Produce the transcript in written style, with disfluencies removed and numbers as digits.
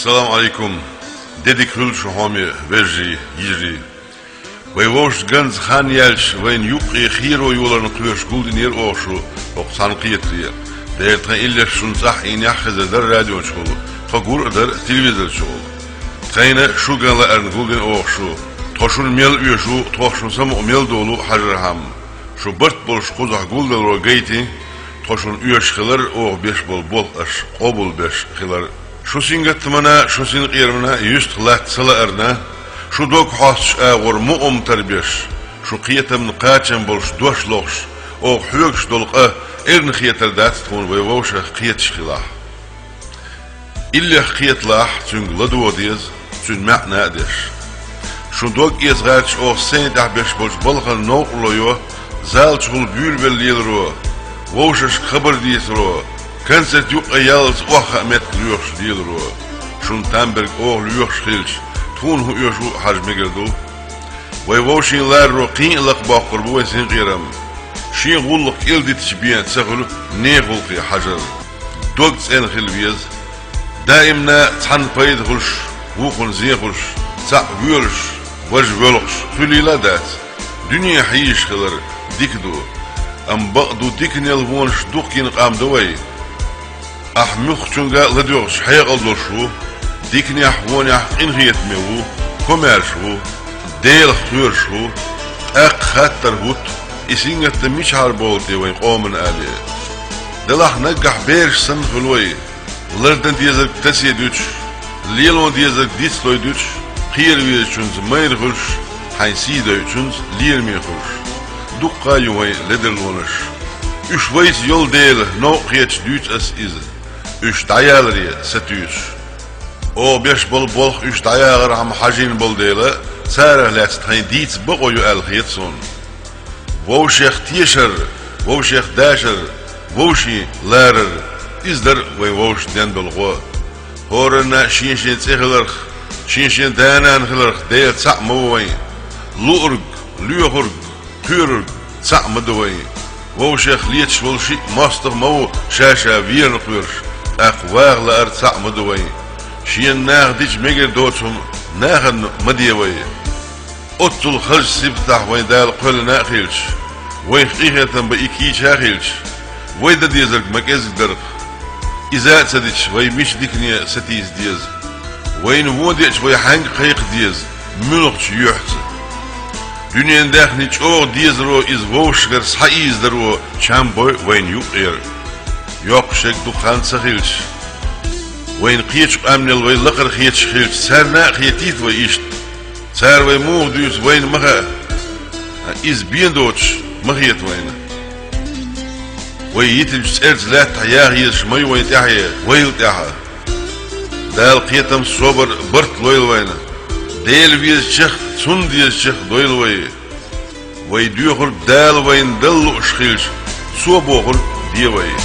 Assalamu alaikum. Dedik hul shohami verji yiri. Vayvosh ganz khan yelsh vayn yuqi khiro yolarını qıyosh guldin yer oşu 90 qiyetliye. Dertne iller şun sah in yahza der radyo şolu. Tagur der televizor şolu. Kayna şu gala ern guldin oşu. Toşun mel üyüşü toşun sam mel dolu harraham. Şu bırt bol qozaq guldel ro geyti. Toşun üyeş xilar o 5 bol aş qobul 5 xilar. Şu singatmana şu sin qirmana 100 xilat sala erna. Şu dok has ağır mu'um terbiyeş. Şu qiyetem qaçan bolş doşloş. O hüyüş dolqa ern qiyeter dat tun ve voşa qiyet şilah. İlla qiyetlah çüngü ladodiz tün ma'na deş. Şu dok yezgaç o sen da 5 bolş bolqa no'loyo zal çul bülbel yelro. Voşa xabar diyesro. Konsert yok ayals o Ahmet Lüyoş diyelro. Şun Tamberg o Lüyoş xilş. Tun hu yoshu hajme geldu. Vayvoshin lar roqin laq baqur bu sen qiram. Shi gulq ildit shbiyan tsaqulu ne gulqi hajar. Dog sen khilbiz. Daimna tan payd gulsh, wuqun zi gulsh, sa wulsh, waj wulsh. Khuliladat. Dünya hiyish qilar dikdu. Am baqdu diknel wonsh duqin qamdaway. Ahmuq chunga ladyosh hayqaldur shu. ديكني أحواني إن غيت ميو كمال شو ديل خير شو أق خطر هوت إسينغت مش هاربولتي وين قومن عليه دلح نجح بيرش سن خلوي لردن ديزك تسي دوش ليلون ديزك ديسلوي دوش خير ويشونز ماير خلش حين سيدا يشونز لير مي خلش دقا يوين لدرلونش üç ويس يول ديل نو خيتش دوش أس إز üç دايالري ستوش O 5 bol 3 dayağı ham hajin bol deyle sarahlat tayn dit bu oyu el khitson wo sheikh tisher wo sheikh dasher wo shi larer izder wo den belgo horna shin tsegler shin danan khler de tsamo way lurg luhurg turg tsamo doy wo sheikh liet wol shi master mo shasha wir khur aqwar la tsamo doy شين ناخدش مجر دوتهم ناخد مديوي أطل خرج سبتح وين دال قل ناخيلش وين خيخة بإيكيش هاخيلش وين دا ديزرق مكازك درق إذا تسدش وين مش ديكني ستيز ديز وين ووديش وين حنق خيق ديز ملغش يحت دنيا داخني چوغ ديز رو إز ووشغر سحيز درو چام بوي وين يقير يوقشك دخان سخيلش وين قيتش أمنل وين لقر خيتش خيتش سارنا خيتيت ويشت سار وين موه دوس وين مخا إز بين دوتش مخيت وين ويتلج سيرت لا تحياه يش مي وين تحيا ويل تحيا دال قيتم صبر برت لويل وين ديل بيز شخ سن ديز شخ دويل وين ويديوخر دال وين دلو شخيلش صوبوخر دي وين